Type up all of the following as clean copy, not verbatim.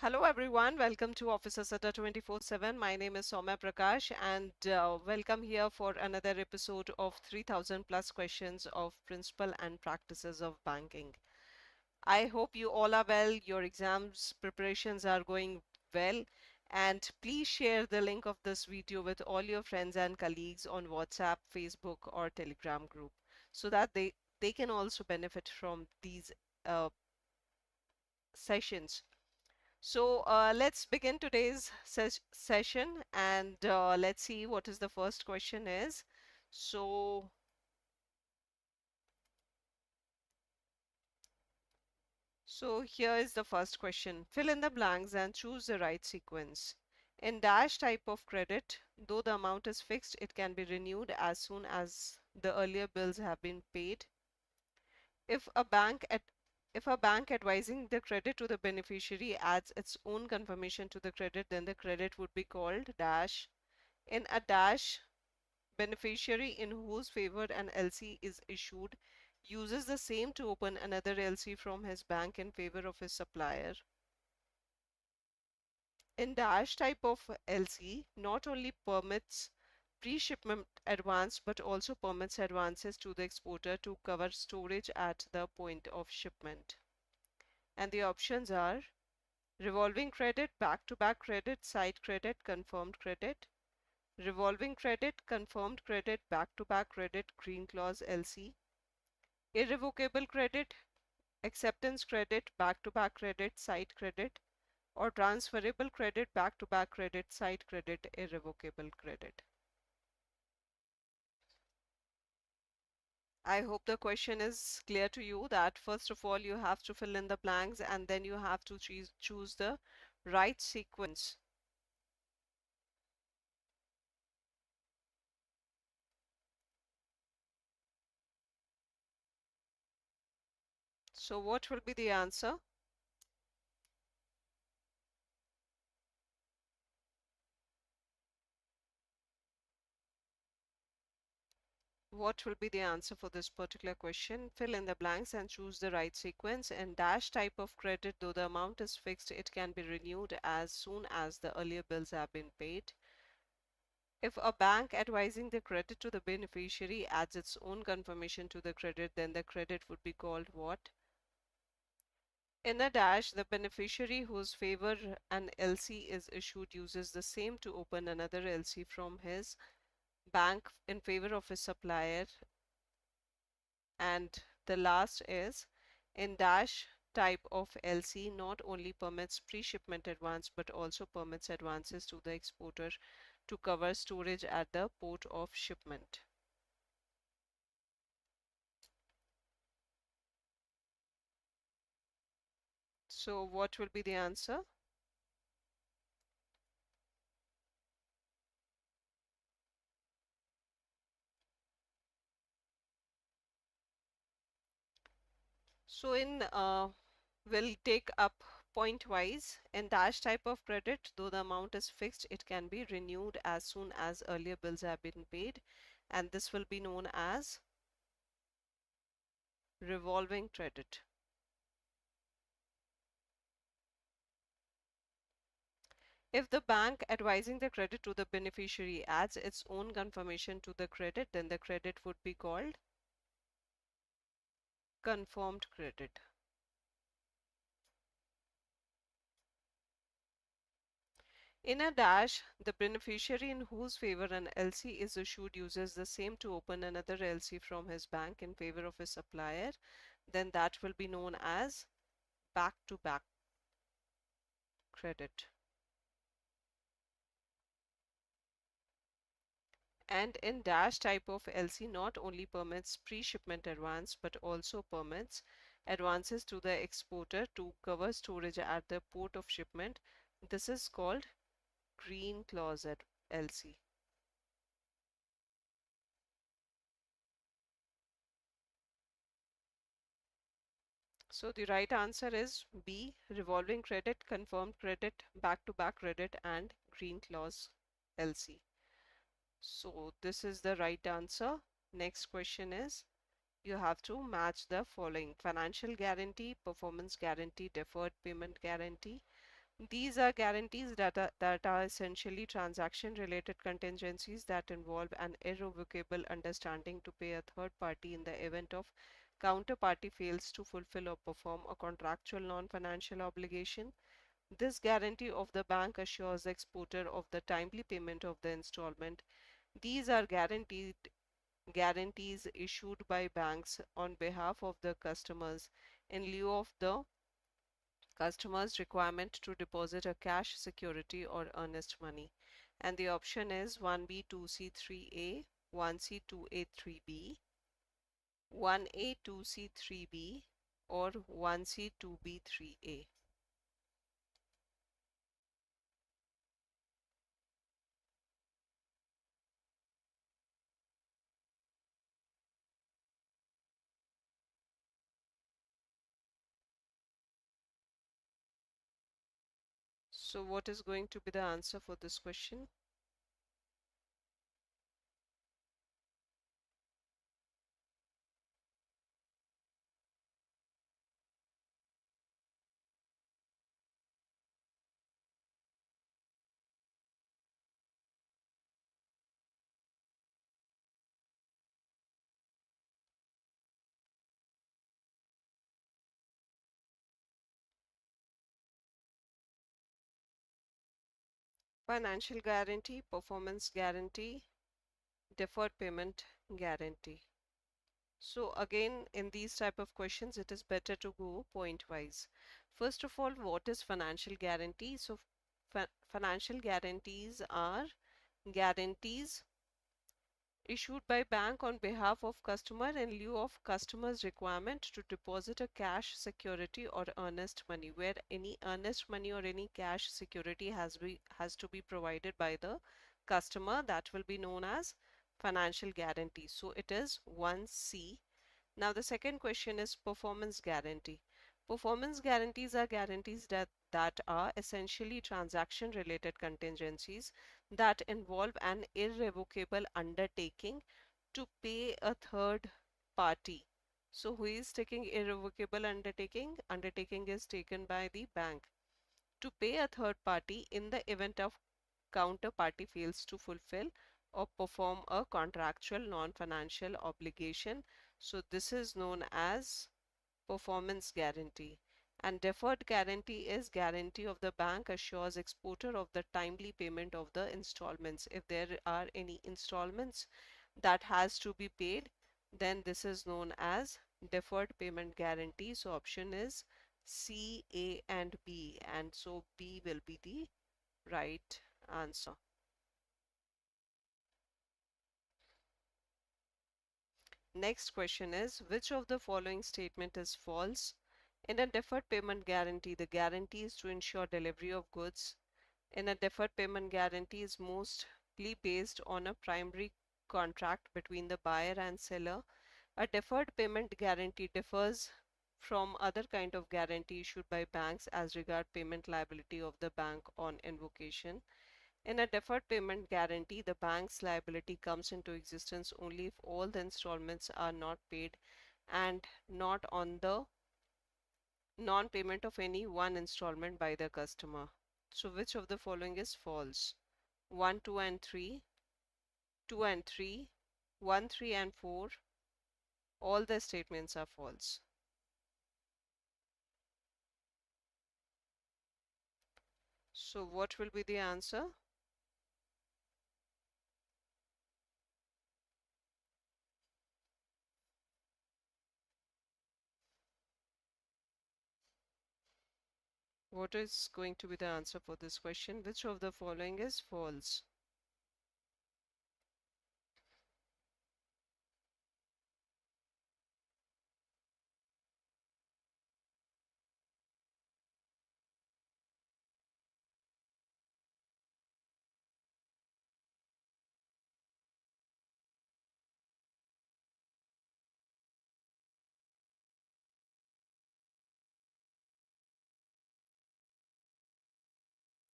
Hello everyone, welcome to Officer Sada 24/7. My name is Soumya Prakash and welcome here for another episode of 3000 plus questions of principle and practices of banking. I hope you all are well, your exams preparations are going well, and please share the link of this video with all your friends and colleagues on WhatsApp, Facebook or Telegram group so that they can also benefit from these uh, sessions. So let's begin today's session and let's see what is the first question is. So, so here is the first question. Fill in the blanks and choose the right sequence. In dash type of credit, though the amount is fixed, it can be renewed as soon as the earlier bills have been paid. If a bank at if a bank advising the credit to the beneficiary adds its own confirmation to the credit, then the credit would be called dash. In a dash, beneficiary in whose favor an LC is issued uses the same to open another LC from his bank in favor of his supplier. In dash type of LC, not only permits pre-shipment advance but also permits advances to the exporter to cover storage at the point of shipment. And the options are revolving credit, back-to-back credit, side credit, confirmed credit. Revolving credit, confirmed credit, back-to-back credit, green clause LC. Irrevocable credit, acceptance credit, back-to-back credit, side credit, or transferable credit, back-to-back credit, side credit, irrevocable credit. I hope the question is clear to you that first of all you have to fill in the blanks and then you have to choose the right sequence. So what will be the answer? What will be the answer for this particular question? Fill in the blanks and choose the right sequence. In dash type of credit, though the amount is fixed, it can be renewed as soon as the earlier bills have been paid. If a bank advising the credit to the beneficiary adds its own confirmation to the credit, then the credit would be called what? In a dash, the beneficiary whose favor an LC is issued uses the same to open another LC from his bank in favor of his supplier. And the last is in dash type of LC not only permits pre-shipment advance but also permits advances to the exporter to cover storage at the port of shipment. So what will be the answer? So we'll take up point wise. In dash type of credit, though the amount is fixed, it can be renewed as soon as earlier bills have been paid, and this will be known as revolving credit. If the bank advising the credit to the beneficiary adds its own confirmation to the credit, then the credit would be called confirmed credit. In a dash, the beneficiary in whose favor an LC is issued uses the same to open another LC from his bank in favor of his supplier, then that will be known as back-to-back credit. And in dash type of LC not only permits pre-shipment advance but also permits advances to the exporter to cover storage at the port of shipment. This is called green clause at LC. So the right answer is B, revolving credit, confirmed credit, back-to-back credit, and green clause LC. So this is the right answer. Next question is, you have to match the following: financial guarantee, performance guarantee, deferred payment guarantee. These are guarantees that are essentially transaction-related contingencies that involve an irrevocable understanding to pay a third party in the event of counterparty fails to fulfill or perform a contractual non-financial obligation. This guarantee of the bank assures the exporter of the timely payment of the installment. These are guarantees issued by banks on behalf of the customers in lieu of the customer's requirement to deposit a cash security or earnest money. And the option is 1B 2C 3A, 1C 2A 3B, 1A 2C 3B, or 1C 2B 3A. So what is going to be the answer for this question? Financial guarantee, performance guarantee, deferred payment guarantee. So again, in these type of questions, it is better to go point wise. First of all, what is financial guarantee? So financial guarantees are guarantees issued by bank on behalf of customer in lieu of customer's requirement to deposit a cash security or earnest money, where any earnest money or any cash security has to be provided by the customer. That will be known as financial guarantee. So it is 1C. Now the second question is performance guarantee. Performance guarantees are guarantees that are essentially transaction related contingencies that involve an irrevocable undertaking to pay a third party. So who is taking irrevocable undertaking? Undertaking is taken by the bank to pay a third party in the event of counterparty fails to fulfill or perform a contractual non-financial obligation. So this is known as performance guarantee. And deferred guarantee is guarantee of the bank assures exporter of the timely payment of the installments. If there are any installments that has to be paid, then this is known as deferred payment guarantee. So option is C, A and B, and so B will be the right answer. Next question is, which of the following statement is false? In a deferred payment guarantee, the guarantee is to ensure delivery of goods. In a deferred payment guarantee is mostly based on a primary contract between the buyer and seller. A deferred payment guarantee differs from other kind of guarantee issued by banks as regard payment liability of the bank on invocation. In a deferred payment guarantee, the bank's liability comes into existence only if all the installments are not paid and not on the non-payment of any one installment by the customer. So which of the following is false? 1, 2 and 3, 2 and 3, 1, 3 and 4, all the statements are false. So what will be the answer? What is going to be the answer for this question? Which of the following is false?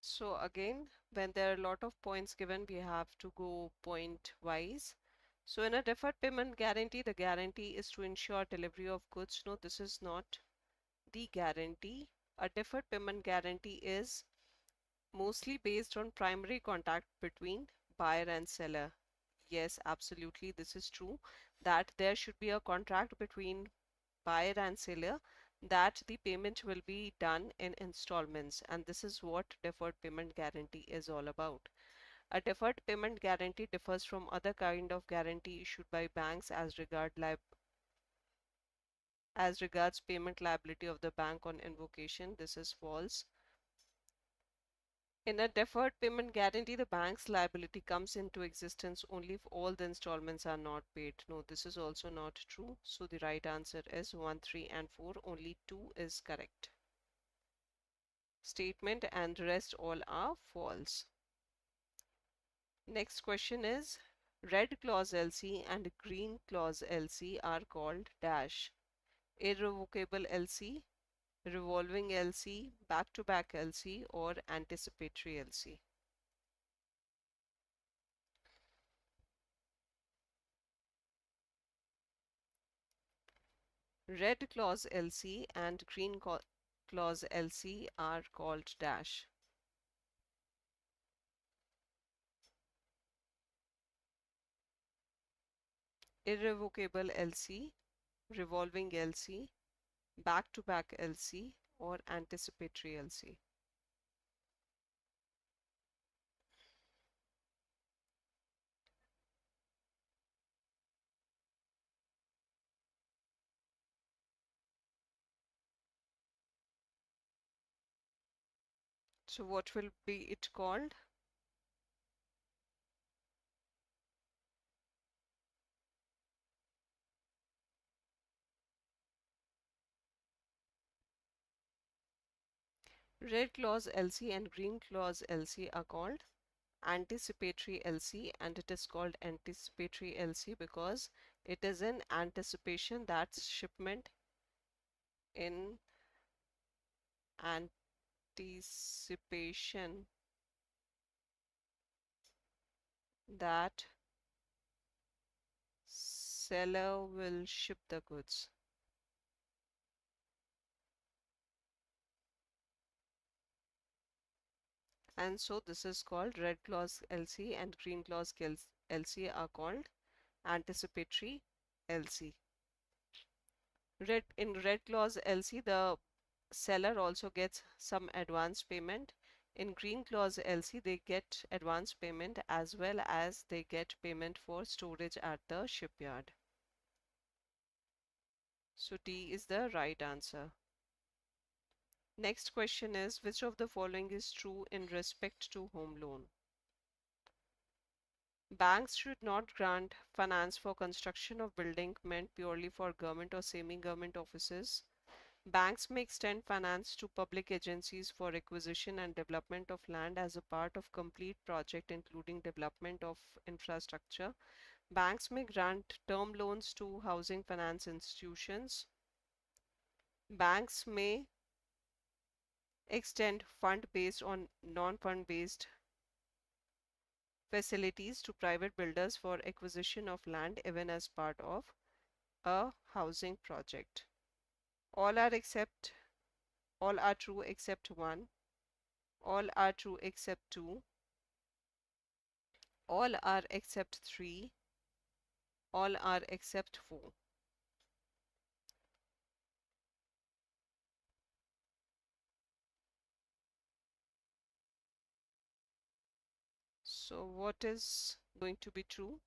So again, when there are a lot of points given, we have to go point wise. So in a deferred payment guarantee, the guarantee is to ensure delivery of goods. No, this is not the guarantee. A deferred payment guarantee is Mostly based on primary contact between buyer and seller. Yes, absolutely, this is true that there should be a contract between buyer and seller that the payment will be done in installments, and this is what deferred payment guarantee is all about. A deferred payment guarantee differs from other kind of guarantee issued by banks as regards payment liability of the bank on invocation. This is false. In a deferred payment guarantee, the bank's liability comes into existence only if all the installments are not paid. No, this is also not true. So the right answer is 1, 3, and 4. Only 2 is correct statement, and the rest all are false. Next question is, red clause LC and green clause LC are called dash: irrevocable LC, revolving LC, back-to-back LC, or anticipatory LC. Red clause LC and green clause LC are called dash: irrevocable LC, revolving LC, back-to-back LC, or anticipatory LC. So what will be it called? Red clause LC and green clause LC are called anticipatory LC, and it is called anticipatory LC because it is in anticipation that shipment in anticipation that seller will ship the goods. And so this is called red clause LC, and green clause LC are called anticipatory LC. In red clause LC, the seller also gets some advance payment. In green clause LC, they get advance payment as well as they get payment for storage at the shipyard. So D is the right answer. Next question is, which of the following is true in respect to home loan? Banks should not grant finance for construction of building meant purely for government or semi-government offices. Banks may extend finance to public agencies for acquisition and development of land as a part of complete project, including development of infrastructure. Banks may grant term loans to housing finance institutions. Banks may extend fund based on non-fund based facilities to private builders for acquisition of land even as part of a housing project. All are except all are true except 1. All are true except 2. All are except 3. All are except 4. So what is going to be true?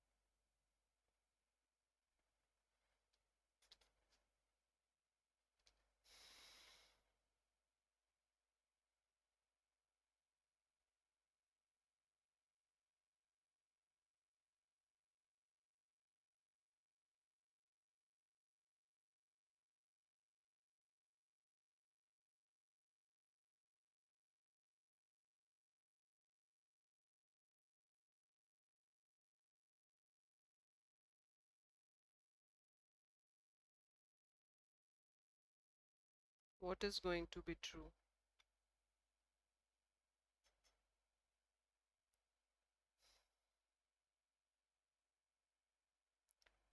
What is going to be true?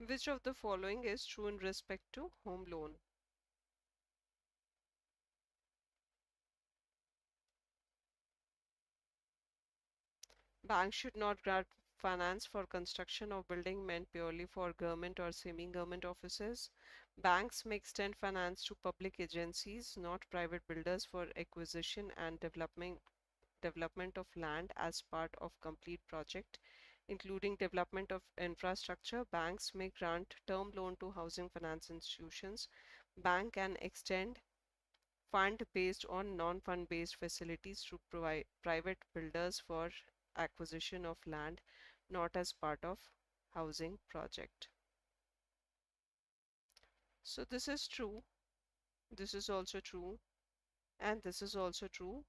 Which of the following is true in respect to home loan? Banks should not grant finance for construction of building meant purely for government or semi-government offices. Banks may extend finance to public agencies, not private builders, for acquisition and development of land as part of complete project, including development of infrastructure. Banks may grant term loan to housing finance institutions. Bank can extend fund based on non-fund based facilities to provide private builders for acquisition of land not as part of housing project. So this is true, this is also true, and this is also true.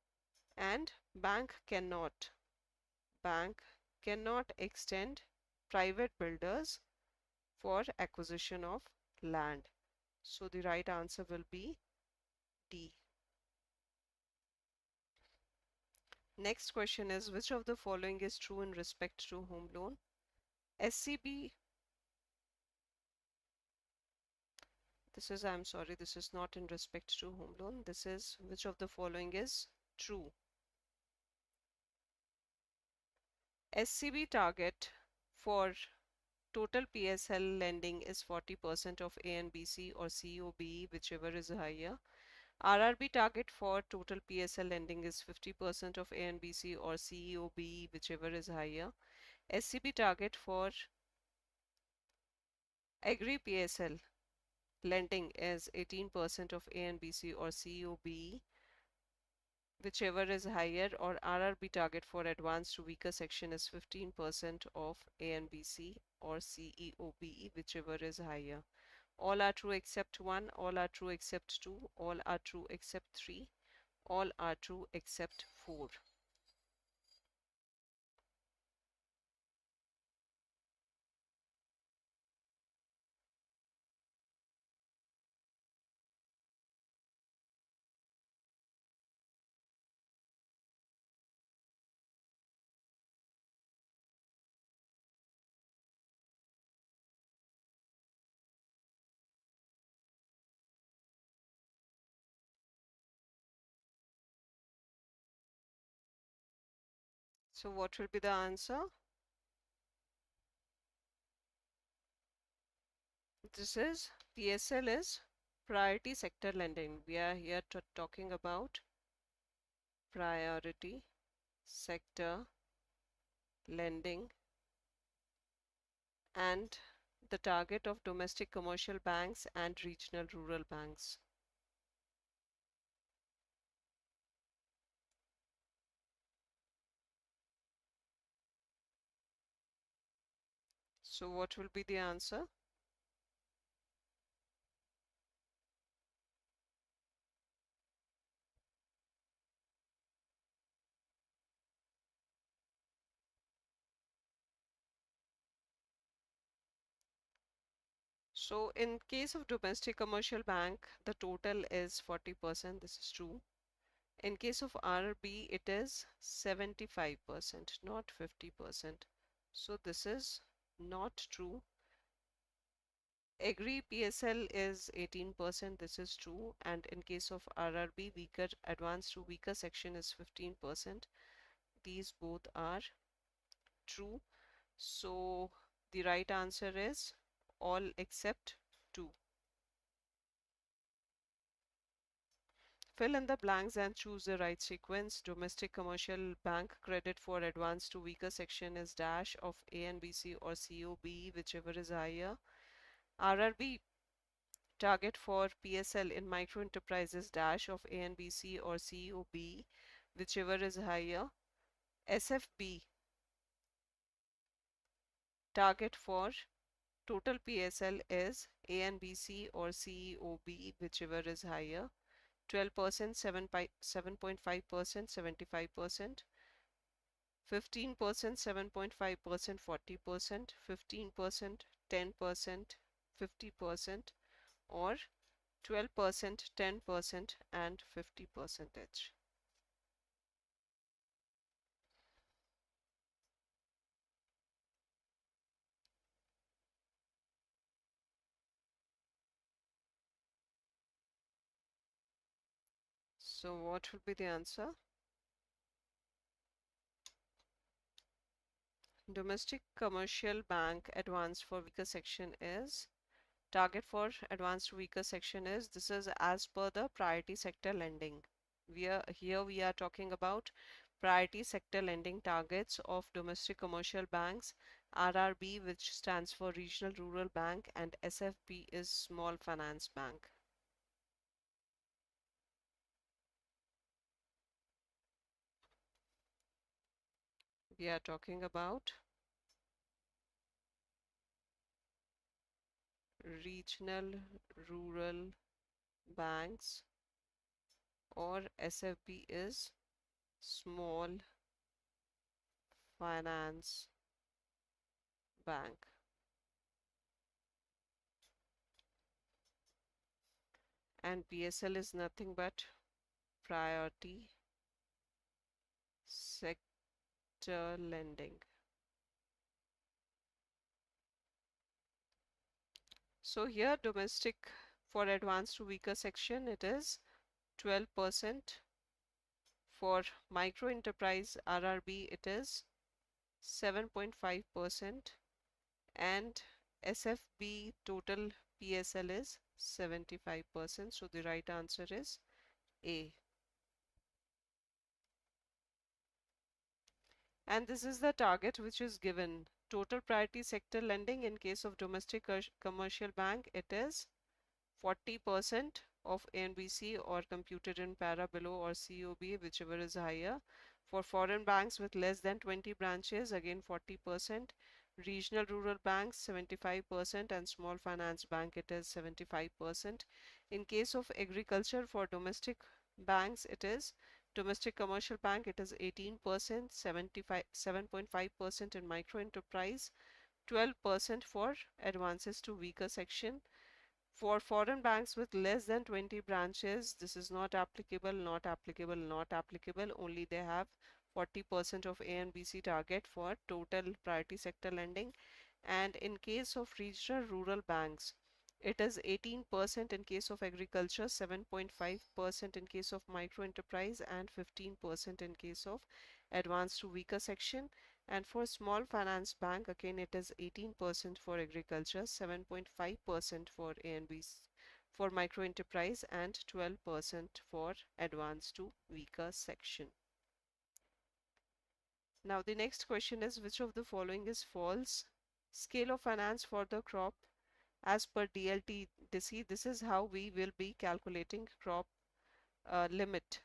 And bank cannot extend private builders for acquisition of land. So the right answer will be D. Next question is, which of the following is true in respect to home loan? SCB, I'm sorry, this is not in respect to home loan. This is which of the following is true. SCB target for total PSL lending is 40% of ANBC or COBE, whichever is higher. RRB target for total PSL lending is 50% of ANBC or COBE, whichever is higher. SCB target for Agri PSL lending is 18% of ANBC or COBE, whichever is higher, or RRB target for advanced to weaker section is 15% of ANBC or CEOBE, whichever is higher. All are true except 1, all are true except 2, all are true except 3, all are true except 4. So what will be the answer? This is PSL is priority sector lending. We are here talking about priority sector lending and the target of domestic commercial banks and regional rural banks. So what will be the answer? So in case of domestic commercial bank, the total is 40%. This is true. In case of RB, it is 75%, not 50%. So this is not true. Agri PSL is 18%. This is true. And in case of RRB, weaker advanced to weaker section is 15%. These both are true. So the right answer is all except 2. Fill in the blanks and choose the right sequence. Domestic commercial bank credit for advanced to weaker section is dash of ANBC or COB, whichever is higher. RRB target for PSL in micro enterprises dash of ANBC or COB, whichever is higher. SFB target for total PSL is ANBC or COB, whichever is higher. 12%, 7.5%, 75%, 15%, 7.5%, 40%, 15%, 10%, 50%, or 12%, 10%, and 50%. So what will be the answer? Domestic commercial bank advance for weaker section is target for advanced weaker section is this is as per the priority sector lending. We are talking about priority sector lending targets of domestic commercial banks, RRB, which stands for Regional Rural Bank, and SFB is Small Finance Bank. We are talking about regional rural banks, or SFB is Small Finance Bank. And PSL is nothing but priority sector lending. So here domestic for advanced to weaker section it is 12%. For micro enterprise RRB it is 7.5%, and SFB total PSL is 75%. So the right answer is A. And this is the target which is given. Total priority sector lending in case of domestic commercial bank, it is 40% of ANBC or computed in para below or COB, whichever is higher. For foreign banks with less than 20 branches, again 40%. Regional rural banks 75%, and small finance bank it is 75%. In case of agriculture, for domestic banks it is domestic commercial bank it is 18%, 7.5% in micro enterprise, 12% for advances to weaker section. For foreign banks with less than 20 branches, this is not applicable, not applicable, not applicable. Only they have 40% of ANBC target for total priority sector lending. And in case of regional rural banks, it is 18% in case of agriculture, 7.5% in case of micro enterprise, and 15% in case of advanced to weaker section. And for small finance bank, again it is 18% for agriculture, 7.5% for ANBs for micro enterprise, and 12% for advanced to weaker section. Now the next question is, which of the following is false? Scale of finance for the crop as per DLTDC. This is how we will be calculating crop limit.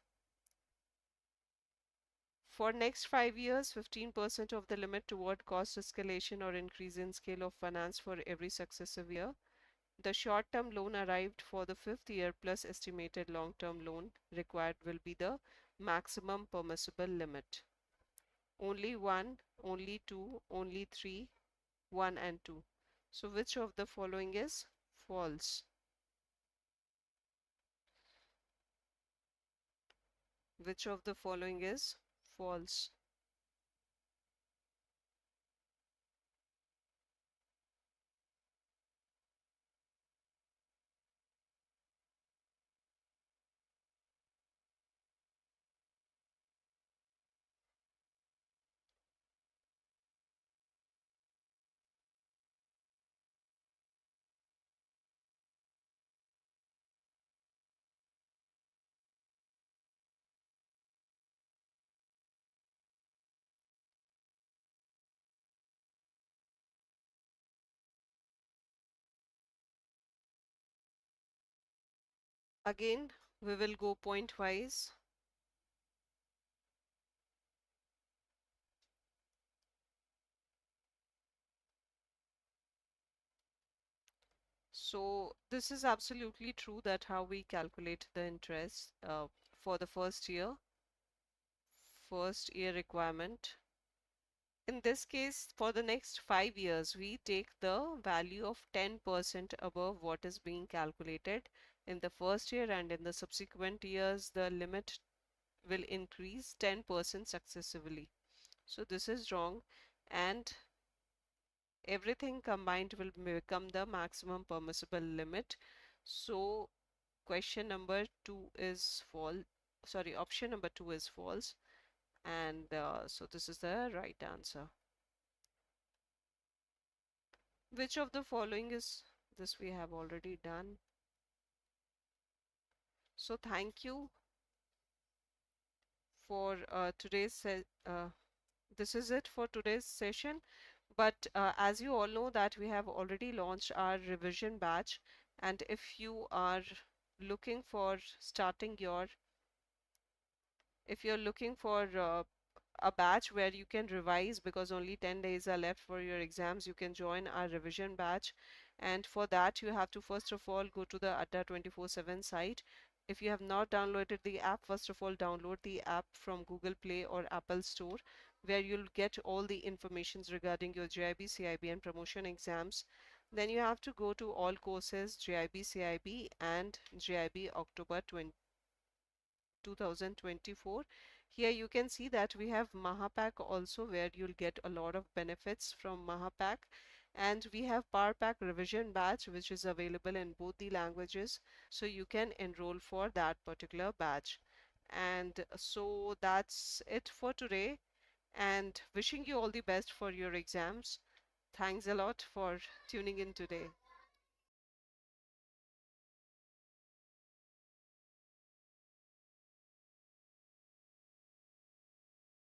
For next 5 years, 15% of the limit toward cost escalation or increase in scale of finance for every successive year. The short-term loan arrived for the 5th year plus estimated long-term loan required will be the maximum permissible limit. Only 1, only 2, only 3, 1 and 2. So which of the following is false? Which of the following is false? Again, we will go point wise. So this is absolutely true that how we calculate the interest for the first year requirement. In this case, for the next 5 years, we take the value of 10% above what is being calculated in the first year, and in the subsequent years, the limit will increase 10% successively. So this is wrong, and everything combined will become the maximum permissible limit. So question number 2 is false. Sorry, option number 2 is false, and so this is the right answer. Which of the following is this we have already done. So thank you for this is it for today's session. But as you all know that we have already launched our revision batch, and if you are looking for starting your if you're looking for a batch where you can revise because only 10 days are left for your exams, you can join our revision batch. And for that, you have to first of all go to the Adda 24/7 site. If you have not downloaded the app, first of all, download the app from Google Play or Apple Store, where you'll get all the informations regarding your JIB, CIB, and promotion exams. Then you have to go to all courses, JIB, CIB, and JIB October 2024. Here you can see that we have Mahapack also, where you'll get a lot of benefits from Mahapack. And we have PowerPack revision batch, which is available in both the languages. So you can enroll for that particular batch. And so that's it for today. And wishing you all the best for your exams. Thanks a lot for tuning in today.